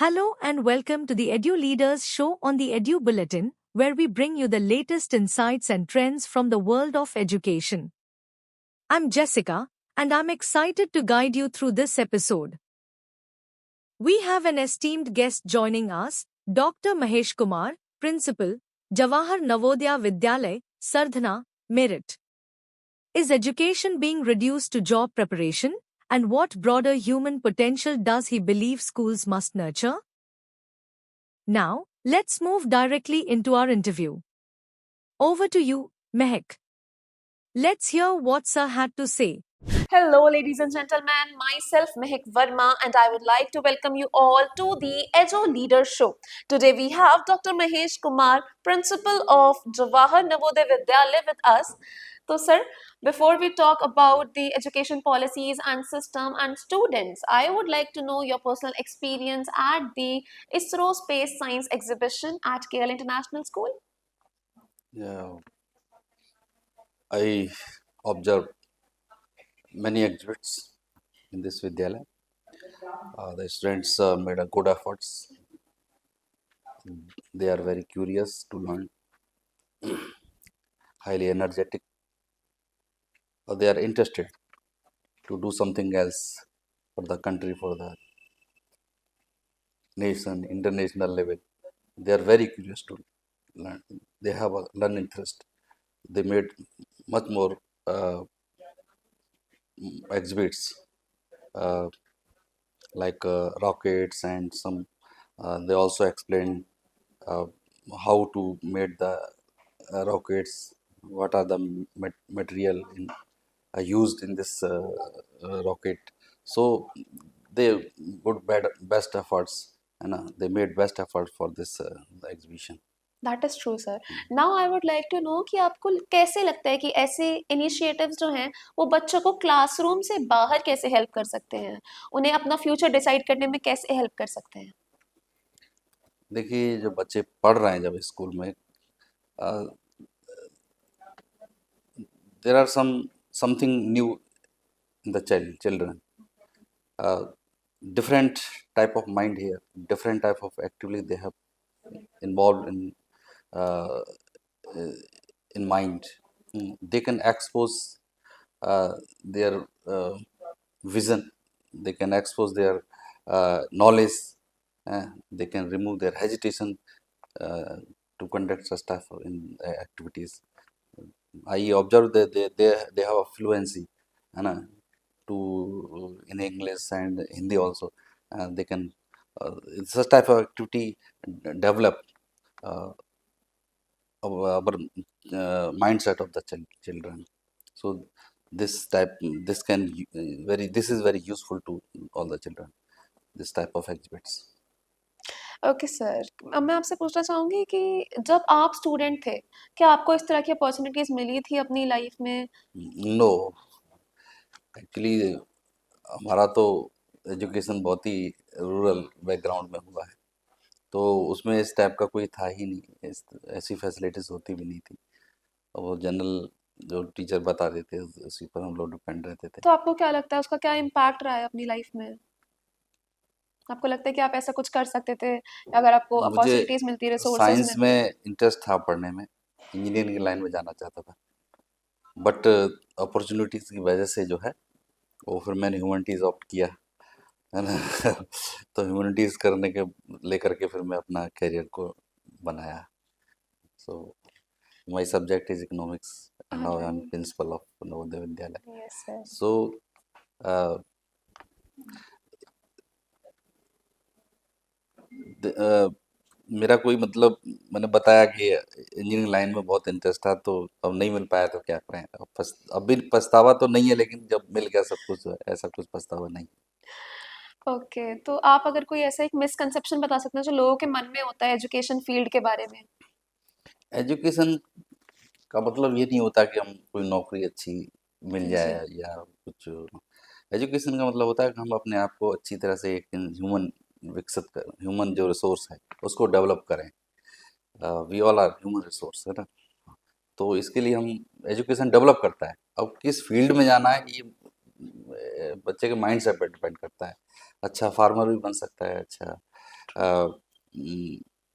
Hello and welcome to the Edu Leaders Show on the Edu Bulletin, where we bring you the latest insights and trends from the world of education. I'm Jessica, and I'm excited to guide you through this episode. We have an esteemed guest joining us, Dr. Mahesh Kumar, Principal, Jawahar Navodaya Vidyalay, Sardhana, Meerut. Is education being reduced to job preparation? And what broader human potential does he believe schools must nurture? Now, let's move directly into our interview. Over to you, Mehak. Let's hear what Sir had to say. Hello, ladies and gentlemen. Myself, Mehak Verma, and I would like to welcome you all to the Ejo Leader Show. Today we have Dr. Mahesh Kumar, Principal of Jawahar Navodaya Vidyalaya, with us. So, sir, before we talk about the education policies and system and students, I would like to know your personal experience at the ISRO Space Science Exhibition at KL International School. Yeah, I observed many exhibits in this Vidyalaya. The students made a good efforts. They are very curious to learn, highly energetic. They are interested to do something else for the country, for the nation, international level. They are very curious to learn. They have a learning interest. They made much more exhibits uh, like rockets and some. They also explained uh, how to make the rockets, what are the material used in this rocket. So they put best efforts, and they made best effort for this the exhibition. That is true sir now I would like to know कि आपको कैसे लगता है कि ऐसे initiatives जो हैं वो बच्चों को क्लासरूम से बाहर कैसे हेल्प कर सकते हैं उन्हें अपना फ्यूचर डिसाइड करने में कैसे हेल्प कर सकते हैं देखिए, जो बच्चे पढ़ रहे हैं जब स्कूल में, there are something new in the children, uh, different type of mind here, different type of activity they have involved uh, in mind. They can expose their vision, they can expose their knowledge, they can remove their hesitation uh, to conduct such type of activities. I observe that they have a fluency, to in English and Hindi also. They can such type of activity develop uh, our mindset of the children. So this can this is very useful to all the children. This type of exhibits. Okay sir अब मैं आपसे पूछना चाहूंगी कि जब आप student थे क्या आपको इस तरह की अपॉर्चुनिटीज मिली थी अपनी लाइफ में No, एक्चुअली हमारा तो एजुकेशन बहुत ही रूरल बैकग्राउंड में हुआ है, तो उसमें इस टाइप का कोई था ही नहीं, ऐसी फैसिलिटीज़ होती भी नहीं थी। और वो जनरल जो टीचर बता देते उसी पर हम लोग डिपेंड रहते थे। तो आपको क्या लगता है उसका क्या इम्पैक्ट रहा है अपनी लाइफ में आपको लगता है कि आप ऐसा कुछ कर सकते थे अगर आपको मुझे अपॉर्चुनिटीज मिलती रिसोर्सेज साइंस मिलते में इंटरेस्ट था पढ़ने में, इंजीनियरिंग की लाइन में जाना चाहता था, बट अपॉर्चुनिटीज़ की वजह से जो है वो फिर मैंने ह्यूमैनिटीज़ ऑप्ट किया, है ना। तो ह्यूमैनिटीज़ करने के लेकर के फिर मैं अपना करियर को बनाया। So my subject is economics and now I am principal of Navodaya Vidyalaya. Yes sir so मेरा कोई मतलब, मैंने बताया कि इंजीनियरिंग लाइन में बहुत इंटरेस्ट था, तो अब नहीं मिल पाया तो क्या करें। अब भी पछतावा तो नहीं है, लेकिन जब मिल गया सब कुछ ऐसा कुछ पछतावा नहीं। ओके तो आप अगर कोई ऐसा एक मिसकंसेप्शन बता सकते हैं जो लोगों के मन में होता है एजुकेशन फील्ड के बारे में एजुकेशन का मतलब ये नहीं होता कि हम कोई नौकरी अच्छी मिल जी जाए या कुछ। एजुकेशन का मतलब होता है कि हम अपने आप को अच्छी तरह से एक ह्यूमन विकसित कर, ह्यूमन जो रिसोर्स है उसको डेवलप करें। We all are human resource, है ना। तो इसके लिए हम, एजुकेशन डेवलप करता है। अब किस फील्ड में जाना है ये बच्चे के माइंड सेट पर डिपेंड करता है। अच्छा फार्मर भी बन सकता है, अच्छा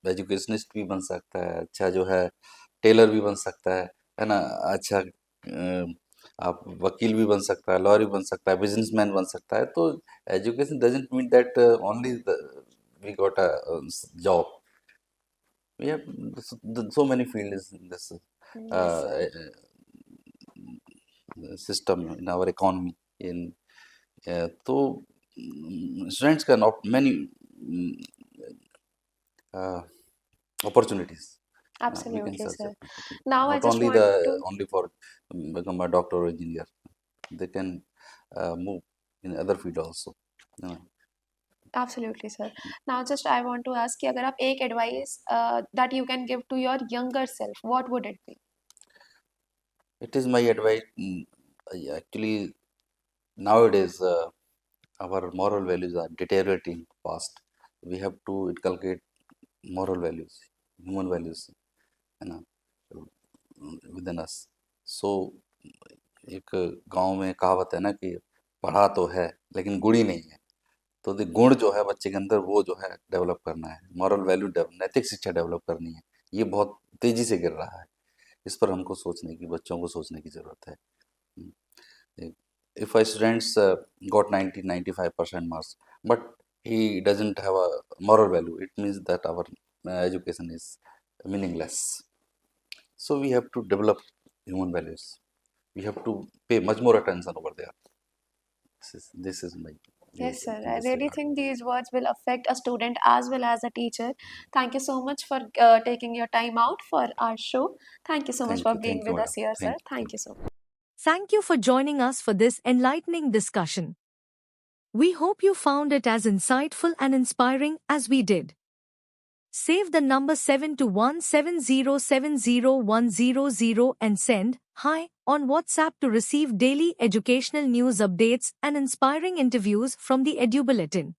एजुकेशनिस्ट भी बन सकता है, अच्छा जो है टेलर भी बन सकता है ना, अच्छा आप वकील भी बन सकता है, लॉयर भी बन सकता है, बिजनेसमैन बन सकता है। तो education doesn't mean that only we got a job. We have so many fields in this Yes, sir. system in our economy. In so students can opt many uh, opportunities. We can Absolutely, search sir. opportunities. Now I Not just only want the to. only for become a doctor or engineer. They can move in other field also. Uh, Absolutely, sir. Now, just I want to ask कि अगर आप एक advice that you can give to your younger self, what would it be? it is my advice. Actually, nowadays our moral values are deteriorating fast. We have to inculcate moral values, human values, है ना, within us. So एक गांव में कहावत है ना कि पढ़ा तो है लेकिन गुणी नहीं है। तो गुण जो है बच्चे के अंदर वो जो है डेवलप करना है, मॉरल वैल्यू नैतिक शिक्षा डेवलप करनी है। ये बहुत तेजी से गिर रहा है। इस पर हमको सोचने की, बच्चों को सोचने की जरूरत है। If a students got 90 95% marks, but he doesn't have a moral value, it means that our education is meaningless. So we have to develop human values. We have to pay much more attention over there. This is my view Yes, sir. in I this really regard. think these words will affect a student as well as a teacher. Thank you so much for taking your time out for our show. Thank you so much for being Thank you, with madam. us here, sir. Thank Thank you. you so much. Thank you for joining us for this enlightening discussion. We hope you found it as insightful and inspiring as we did. Save the number 72170701000 and send hi on WhatsApp to receive daily educational news updates and inspiring interviews from the Edu Bulletin.